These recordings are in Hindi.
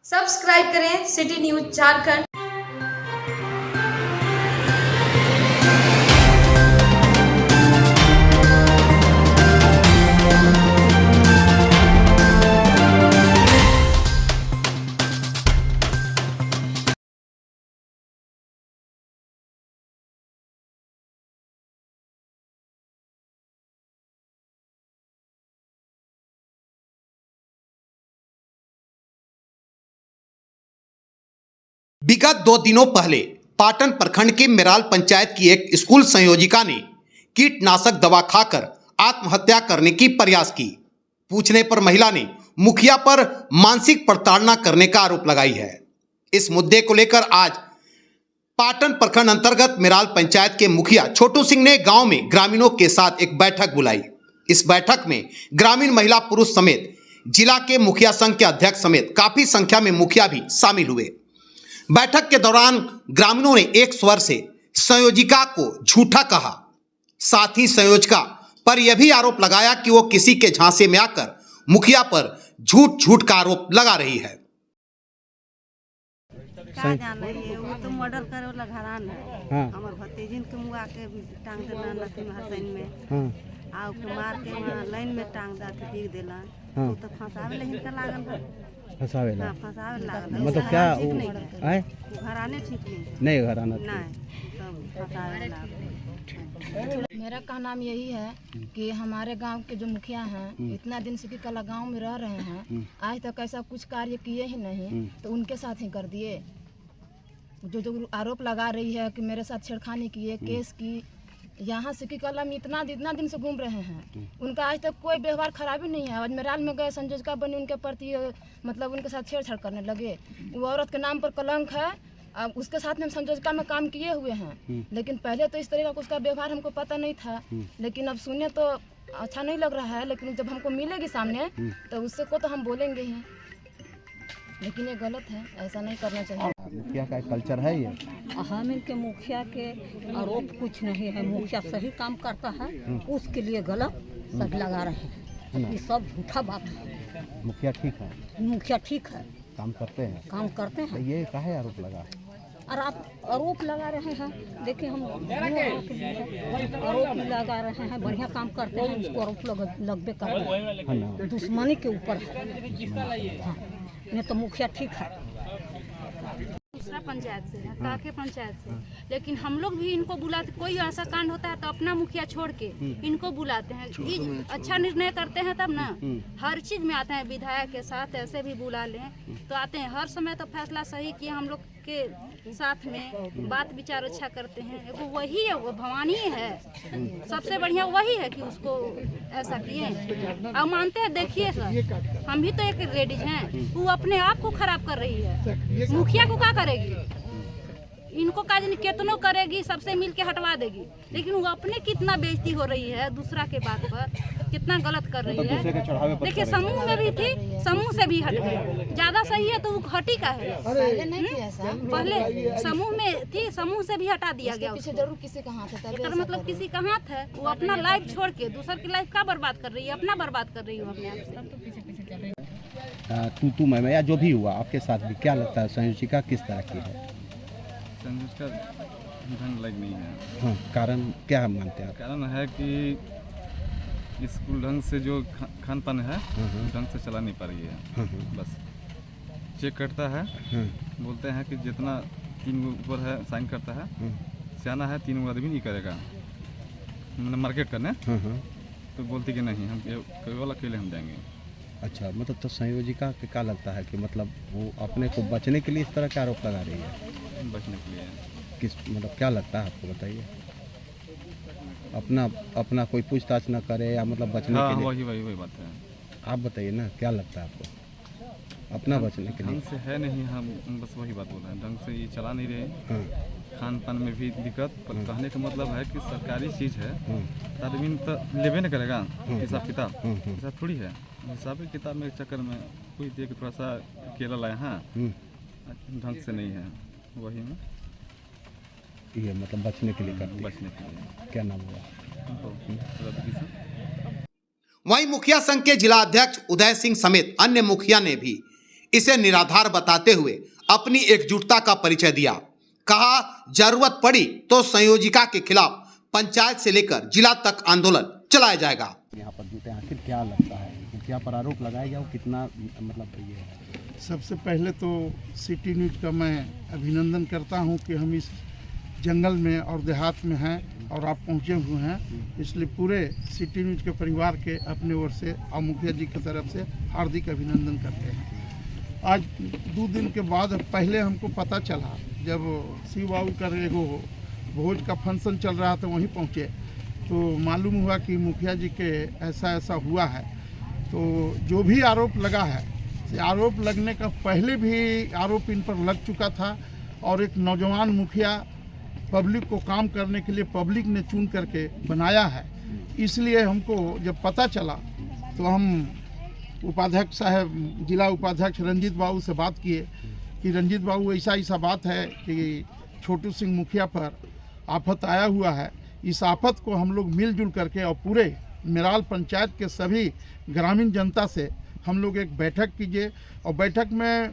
सब्सक्राइब करें सिटी न्यूज झारखंड। विगत 2 दिनों पहले पाटन प्रखंड के मेराल पंचायत की एक स्कूल संयोजिका ने कीटनाशक दवा खाकर आत्महत्या करने की प्रयास की। पूछने पर महिला ने मुखिया पर मानसिक प्रताड़ना करने का आरोप लगाई है। इस मुद्दे को लेकर आज पाटन प्रखंड अंतर्गत मेराल पंचायत के मुखिया छोटू सिंह ने गांव में ग्रामीणों के साथ एक बैठक बुलाई। इस बैठक में ग्रामीण महिला पुरुष समेत जिला के मुखिया संघ के अध्यक्ष समेत काफी संख्या में मुखिया भी शामिल हुए। बैठक के दौरान ग्रामीणों ने एक स्वर से संयोजिका को झूठा कहा। साथ ही संयोजिका पर यह भी आरोप लगाया कि वो किसी के झांसे में आकर मुखिया पर झूठ का आरोप लगा रही है। का जान रही है वो तो मर्डर करे वाला घरान है। हाँ। हमार भतीजिन के मुआ के टांग देला नसीम हसैन में। हाँ। आ के मार के वहाँ लाइन में टांग दा के दी देला। हाँ। वो तो फंसावे ले हिनका लागल है। फंसावेला हां फंसावे लागल है। मतलब क्या ठीक वो नहीं है। आए घराने ठीक नहीं है। नहीं घराना नहीं सब फंसावे लागल। मेरा कहना यही है कि हमारे गांव के जो मुखिया हैं इतना दिन से कि कला गांव में रह रहे हैं, आज तक ऐसा कुछ कार्य किए ही नहीं, तो उनके साथ ही कर दिए। जो आरोप लगा रही है कि मेरे साथ छेड़खानी किए, केस की, यहाँ से कि कला में इतना दिन से घूम रहे हैं, उनका आज तक कोई व्यवहार खराबी नहीं है। आज मेराल में गए संयोजिका बनी, उनके प्रति मतलब उनके साथ छेड़छाड़ करने लगे। वो औरत के नाम पर कलंक है। अब उसके साथ में हम संयोजिका में काम किए हुए हैं, लेकिन पहले तो इस तरह का उसका व्यवहार हमको पता नहीं था। लेकिन अब सुने तो अच्छा नहीं लग रहा है, लेकिन जब हमको मिलेगी सामने तो उससे को तो हम बोलेंगे ही। लेकिन ये गलत है, ऐसा नहीं करना चाहिए। मुखिया का कल्चर है ये। हम इनके मुखिया के आरोप कुछ नहीं है। मुखिया सही काम करता है, उसके लिए गलत सब लगा रहे हैं। ये सब झूठा बात है। मुखिया ठीक है, मुखिया ठीक है, काम करते हैं। काम करते तो हैं। ये काहे आरोप लगा? और आप आरोप लगा रहे हैं, देखिए हम आरोप लगा रहे हैं, बढ़िया काम करते हैं, उसको आरोप लगबे करते हैं। दुश्मनी के ऊपर है। हाँ, नहीं तो मुखिया ठीक है। दूसरा पंचायत से है, काके पंचायत से, लेकिन हम लोग भी इनको बुलाते, कोई ऐसा कांड होता है तो अपना मुखिया छोड़ के इनको बुलाते हैं। अच्छा निर्णय करते हैं तब ना, हर चीज में आते हैं। विधायक के साथ ऐसे भी बुला लें तो आते हैं। हर समय तो फैसला सही किया, हम लोग के साथ में बात विचार अच्छा करते हैं। वो वही है, वो भवानी है, सबसे बढ़िया वही है कि उसको ऐसा किए। अब मानते हैं, देखिए सर, हम भी तो एक लेडीज हैं, वो अपने आप को खराब कर रही है। मुखिया को क्या करेगी? इनको काज कितनों करेगी, सबसे मिल के हटवा देगी, लेकिन वो अपने कितना बेइज्जती हो रही है दूसरा के बात पर, कितना गलत कर रही है। देखिए समूह में भी थी, समूह से भी हट गई। ज्यादा सही है तो वो हटी का है। पहले नहीं थी ऐसा, पहले समूह में थी, समूह से भी हटा दिया गया। पीछे जरूर किसी का हाथ है। एकर मतलब किसी का हाथ है। वो अपना लाइफ छोड़ के दूसर की लाइफ का बर्बाद कर रही है, अपना बर्बाद कर रही है अपने आप से। तू मैं या जो भी हुआ आपके साथ भी, क्या लगता है संयोजिका किस तरह की है? संयोजिका ढंग लग नहीं है। हाँ, कारण क्या मानते हैं आप? कारण है कि स्कूल ढंग से जो खान पान है ढंग से चला नहीं पा रही है। बस चेक करता है, बोलते हैं कि जितना 3 ऊपर है साइन करता है, सियाना है 3 आदमी नहीं करेगा मार्केट करने, तो बोलती कि नहीं हम केवल अकेले हम जाएंगे। अच्छा, मतलब तो संयोजिका के क्या लगता है कि मतलब वो अपने को बचने के लिए इस तरह का आरोप लगा रही है? बचने के लिए किस मतलब क्या लगता है आपको, बताइए? अपना कोई पूछताछ न करे या मतलब बचने हाँ, के लिए? वही बात है। आप बताइए ना, क्या लगता है आपको अपना बचने के लिए? ढंग से है नहीं, हम बस वही बात बोल रहे हैं। ढंग से ये चला नहीं रहे। हाँ। खान पान में भी दिक्कत। पर कहने का मतलब है कि सरकारी चीज़ है, आदमी तो लेबे न करेगा हिसाब किताब। ऐसा थोड़ी है। हिसाब किताब में चक्कर में कोई देख थोड़ा सा केला लाए, हाँ ढंग से नहीं है। वही में ये मतलब बचने के लिए करती, बचने के लिए। क्या नाम हुआ? वहीं मुखिया संघ के जिला अध्यक्ष उदय सिंह समेत अन्य मुखिया ने भी इसे निराधार बताते हुए अपनी एकजुटता का परिचय दिया। कहा जरूरत पड़ी तो संयोजिका के खिलाफ पंचायत से लेकर जिला तक आंदोलन चलाया जाएगा। यहाँ पर जुटे आखिर क्या लगता है, मुखिया पर आरोप लगाया गया, वो कितना मतलब ये है? सबसे पहले तो सिटी न्यूज़ का मैं अभिनंदन करता हूं कि हम इस जंगल में और देहात में हैं और आप पहुंचे हुए हैं, इसलिए पूरे सिटी न्यूज़ के परिवार के अपने ओर से और मुखिया जी की तरफ से हार्दिक अभिनंदन करते हैं। आज 2 दिन के बाद पहले हमको पता चला, जब शिव बाबू का एगो भोज का फंक्शन चल रहा था वहीं पहुँचे तो मालूम हुआ कि मुखिया जी के ऐसा हुआ है। तो जो भी आरोप लगा है, आरोप लगने का पहले भी आरोप इन पर लग चुका था और एक नौजवान मुखिया पब्लिक को काम करने के लिए पब्लिक ने चुन करके बनाया है। इसलिए हमको जब पता चला तो हम उपाध्यक्ष साहब, जिला उपाध्यक्ष रंजीत बाबू से बात किए कि रंजीत बाबू ऐसा बात है कि छोटू सिंह मुखिया पर आफत आया हुआ है, इस आफत को हम लोग मिलजुल करके और पूरे मेराल पंचायत के सभी ग्रामीण जनता से हम लोग एक बैठक कीजिए और बैठक में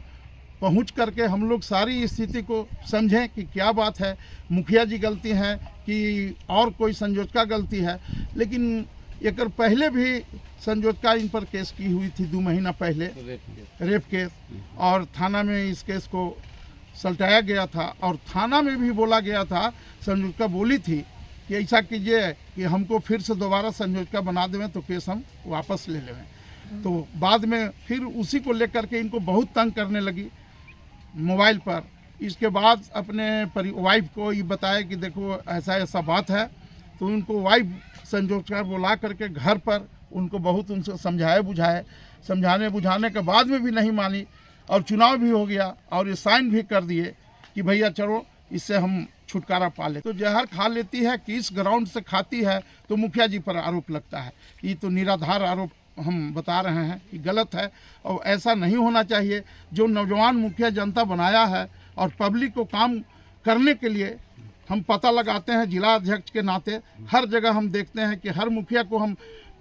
पहुंच करके हम लोग सारी स्थिति को समझें कि क्या बात है, मुखिया जी गलती हैं कि और कोई संयोजका गलती है। लेकिन एक पहले भी संयोजका इन पर केस की हुई थी 2 महीना पहले, रेप केस, और थाना में इस केस को सलटाया गया था और थाना में भी बोला गया था, संयोजका बोली थी कि ऐसा कीजिए कि हमको फिर से दोबारा संयोजका बना देवें तो केस हम वापस ले लेवें। तो बाद में फिर उसी को लेकर के इनको बहुत तंग करने लगी मोबाइल पर। इसके बाद अपने वाइफ को ये बताया कि देखो ऐसा बात है, तो उनको वाइफ संयोजका बुला करके घर पर उनको बहुत उनसे समझाने बुझाने के बाद में भी नहीं मानी और चुनाव भी हो गया और ये साइन भी कर दिए कि भैया चलो इससे हम छुटकारा पा ले। तो जहर खा लेती है कि इस ग्राउंड से खाती है तो मुखिया जी पर आरोप लगता है। ये तो निराधार आरोप हम बता रहे हैं कि गलत है और ऐसा नहीं होना चाहिए। जो नौजवान मुखिया जनता बनाया है और पब्लिक को काम करने के लिए हम पता लगाते हैं, जिला अध्यक्ष के नाते हर जगह हम देखते हैं कि हर मुखिया को हम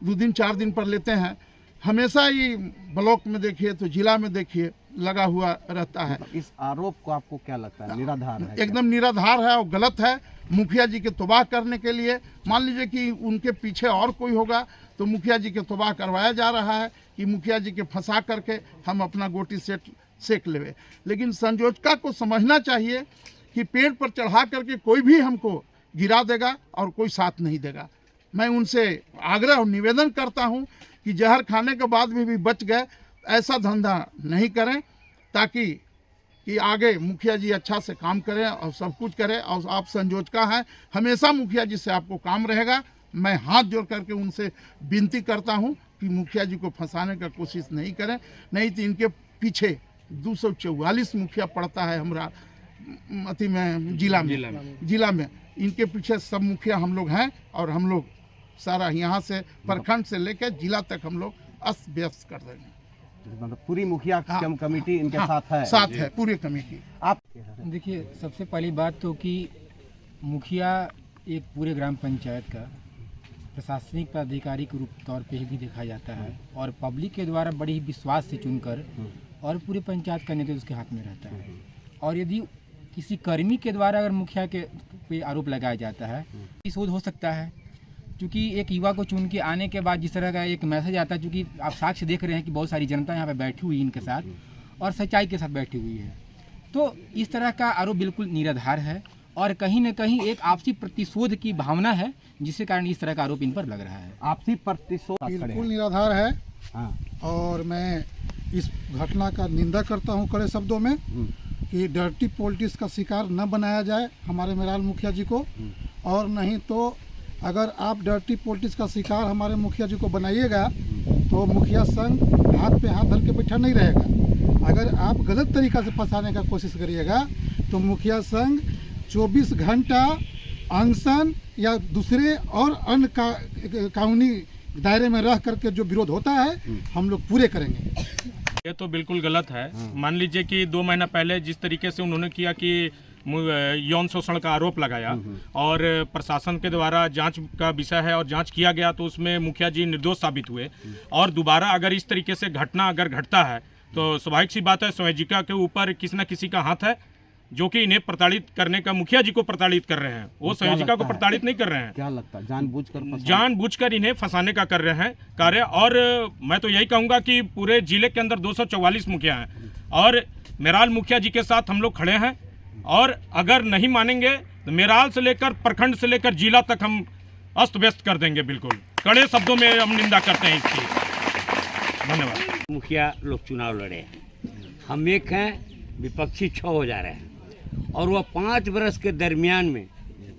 2 दिन 4 दिन पर लेते हैं। हमेशा ही ब्लॉक में देखिए तो जिला में देखिए लगा हुआ रहता है। इस आरोप को आपको क्या लगता है, निराधार है? एकदम निराधार है और गलत है। मुखिया जी के तबाह करने के लिए, मान लीजिए कि उनके पीछे और कोई होगा तो मुखिया जी के तबाह करवाया जा रहा है कि मुखिया जी के फंसा करके हम अपना गोटी सेक लेवे। लेकिन संयोजका को समझना चाहिए कि पेड़ पर चढ़ा करके कोई भी हमको गिरा देगा और कोई साथ नहीं देगा। मैं उनसे आग्रह और निवेदन करता हूं कि जहर खाने के बाद भी बच गए, ऐसा धंधा नहीं करें ताकि कि आगे मुखिया जी अच्छा से काम करें और सब कुछ करें। और आप संयोजका हैं, हमेशा मुखिया जी से आपको काम रहेगा। मैं हाथ जोड़ करके उनसे विनती करता हूं कि मुखिया जी को फंसाने का कोशिश नहीं करें, नहीं तो इनके पीछे 244 मुखिया पड़ता है हमारा अति में जिला में इनके पीछे सब मुखिया हम लोग हैं और हम लोग सारा यहाँ से प्रखंड से लेकर जिला तक हम लोग अस्त व्यस्त कर देंगे। मतलब पूरी मुखिया कमेटी इनके साथ है पूरी कमेटी। आप देखिए, सबसे पहली बात तो कि मुखिया एक पूरे ग्राम पंचायत का प्रशासनिक पदाधिकारी के रूप तौर पे भी देखा जाता है और पब्लिक के द्वारा बड़ी ही विश्वास से चुनकर और पूरे पंचायत का नेतृत्व उसके हाथ में रहता है। और यदि किसी कर्मी के द्वारा अगर मुखिया के पे आरोप लगाया जाता है, शोध हो सकता है। क्योंकि एक युवा को चुन के आने के बाद जिस तरह का एक मैसेज आता है, क्योंकि आप साक्ष्य देख रहे हैं कि बहुत सारी जनता यहाँ पे बैठी हुई इनके साथ और सच्चाई के साथ बैठी हुई है, तो इस तरह का आरोप बिल्कुल निराधार है और कहीं न कहीं एक आपसी प्रतिशोध की भावना है, जिसके कारण इस तरह का आरोप इन पर लग रहा है। आपसी प्रतिशोध बिल्कुल निराधार है। और मैं इस घटना का निंदा करता हूँ कड़े शब्दों में कि डर्टी पॉलिटिक्स का शिकार न बनाया जाए हमारे मेराल मुखिया जी को। और नहीं तो अगर आप डर्टी पॉलिटिक्स का शिकार हमारे मुखिया जी को बनाइएगा तो मुखिया संघ हाथ पे हाथ धर के बैठा नहीं रहेगा। अगर आप गलत तरीका से फंसाने का कोशिश करिएगा तो मुखिया संघ 24 घंटा अनशन या दूसरे और अन्य कानूनी दायरे में रह करके जो विरोध होता है हम लोग पूरे करेंगे। ये तो बिल्कुल गलत है। मान लीजिए कि 2 महीना पहले जिस तरीके से उन्होंने किया कि यौन शोषण का आरोप लगाया और प्रशासन के द्वारा जांच का विषय है और जांच किया गया तो उसमें मुखिया जी निर्दोष साबित हुए, और दोबारा अगर इस तरीके से घटना अगर घटता है तो स्वाभाविक सी बात है संयोजिका के ऊपर किसी न किसी का हाथ है, जो कि इन्हें प्रताड़ित करने का, मुखिया जी को प्रताड़ित कर रहे हैं। वो संयोजिका को प्रताड़ित नहीं कर रहे हैं। क्या लगता है जानबूझकर इन्हें फंसाने का कर रहे हैं कार्य। और मैं तो यही कहूँगा कि पूरे जिले के अंदर 244 मुखिया हैं और मेराल मुखिया जी के साथ हम लोग खड़े हैं। और अगर नहीं मानेंगे तो मेराल से लेकर प्रखंड से लेकर जिला तक हम अस्त व्यस्त कर देंगे। बिल्कुल कड़े शब्दों में हम निंदा करते हैं इसकी। धन्यवाद। मुखिया लोग चुनाव लड़े हैं, हम एक हैं, विपक्षी 6 हो जा रहे हैं और वह 5 वर्ष के दरमियान में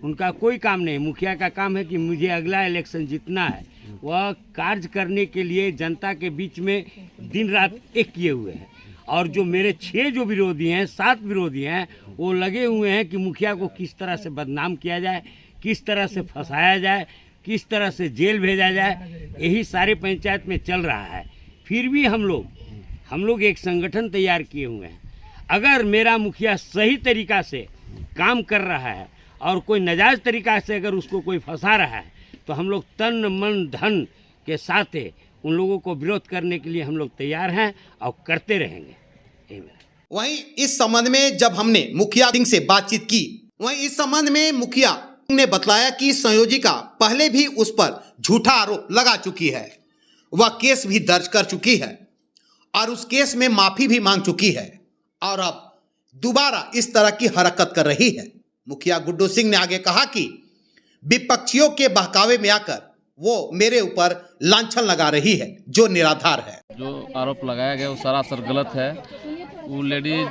उनका कोई काम नहीं। मुखिया का काम है कि मुझे अगला इलेक्शन जीतना है। वह कार्य करने के लिए जनता के बीच में दिन रात एक किए हुए हैं। और जो मेरे 6 जो विरोधी हैं, 7 विरोधी हैं, वो लगे हुए हैं कि मुखिया को किस तरह से बदनाम किया जाए, किस तरह से फंसाया जाए, किस तरह से जेल भेजा जाए, यही सारे पंचायत में चल रहा है। फिर भी हम लोग एक संगठन तैयार किए हुए हैं। अगर मेरा मुखिया सही तरीक़ा से काम कर रहा है और कोई नाजायज़ तरीक़ा से अगर उसको कोई फंसा रहा है तो हम लोग तन मन धन के साथ उन लोगों को विरोध करने के लिए हम लोग तैयार हैं और करते रहेंगे। वहीं इस संबंध में जब हमने मुखिया सिंह से बातचीत की, वहीं इस संबंध में मुखिया ने बतलाया कि संयोजिका पहले भी उस पर झूठा आरोप लगा चुकी है, वह केस भी दर्ज कर चुकी है और उस केस में माफी भी मांग चुकी है और अब दोबारा इस तरह की हरकत कर रही है। मुखिया गुड्डू सिंह ने आगे कहा कि विपक्षियों के बहकावे में आकर वो मेरे ऊपर लांछन लगा रही है, जो निराधार है। जो आरोप लगाया गया वो सरासर गलत है। वो लेडीज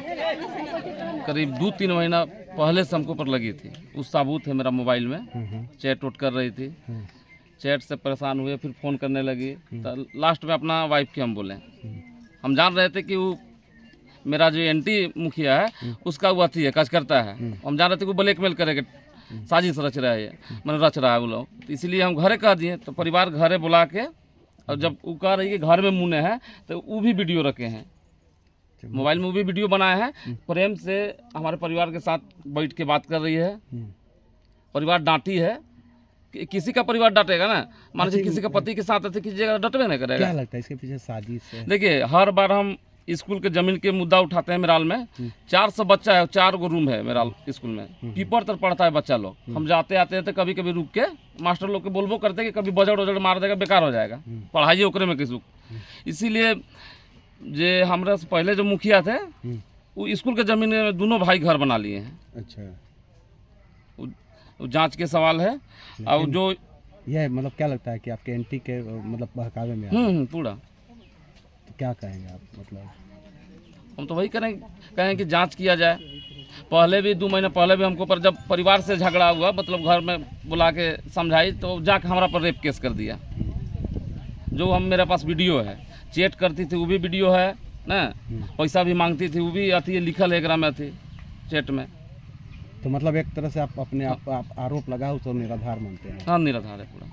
करीब 2-3 महीना पहले से हमको पर लगी थी। उस साबूत है मेरा मोबाइल में, चैट उट कर रही थी। चैट से परेशान हुए, फिर फ़ोन करने लगी। तो लास्ट में अपना वाइफ की हम बोले, हम जान रहे थे कि वो मेरा जो एंटी मुखिया है उसका वो अथी है, काज करता है। हम जान रहे थे कि वो ब्लैकमेल करेगा, साजिश रच रहा है, मैंने रच रहा है वो लोग। तो इसलिए हम घरे कह दिए। तो परिवार घरे बुला के, और जब वो कह रही है कि घर में मुने हैं, तो वो भी वीडियो रखे हैं मोबाइल में, वो भी वीडियो बनाया है। प्रेम से हमारे परिवार के साथ बैठ के बात कर रही है। परिवार डांटी है, किसी का परिवार डांटेगा ना, मान लीजिए किसी का पति के साथ किसी जगह डटवे नहीं करेगा। क्या लगता है इसके पीछे साजिश है? देखिए, हर बार हम स्कूल के जमीन के मुद्दा उठाते हैं। मेराल में 400 बच्चा है, 4 गो रूम है मेराल स्कूल में, कीपर तक पढ़ता है बच्चा लोग। हम जाते आते हैं तो कभी कभी रुक के मास्टर लोग के बोलबो करते हैं कि कभी बजट वजट मार देगा, बेकार हो जाएगा पढ़ाई ओकरे में किसी। इसीलिए जे हमारे से पहले जो मुखिया थे वो स्कूल के जमीन में दोनों भाई घर बना लिए हैं। अच्छा, वो जांच के सवाल है। और जो यह मतलब क्या लगता है कि आपके एंटी के मतलब बहकावे में पूरा, तो क्या कहेंगे आप? मतलब हम तो वही कहें कि जांच किया जाए। पहले भी 2 महीने पहले भी हमको पर जब परिवार से झगड़ा हुआ, मतलब घर में बुला के समझाई, तो जाके हमारा पर रेप केस कर दिया। जो हम मेरे पास वीडियो है, चैट करती थी वो भी वीडियो है ना, पैसा भी मांगती थी वो भी अथी लिखल है एकरा में थी चैट में। तो मतलब एक तरह से आप अपने आप आरोप लगाओ तो निराधार मानते हैं? हाँ, निराधार है पूरा।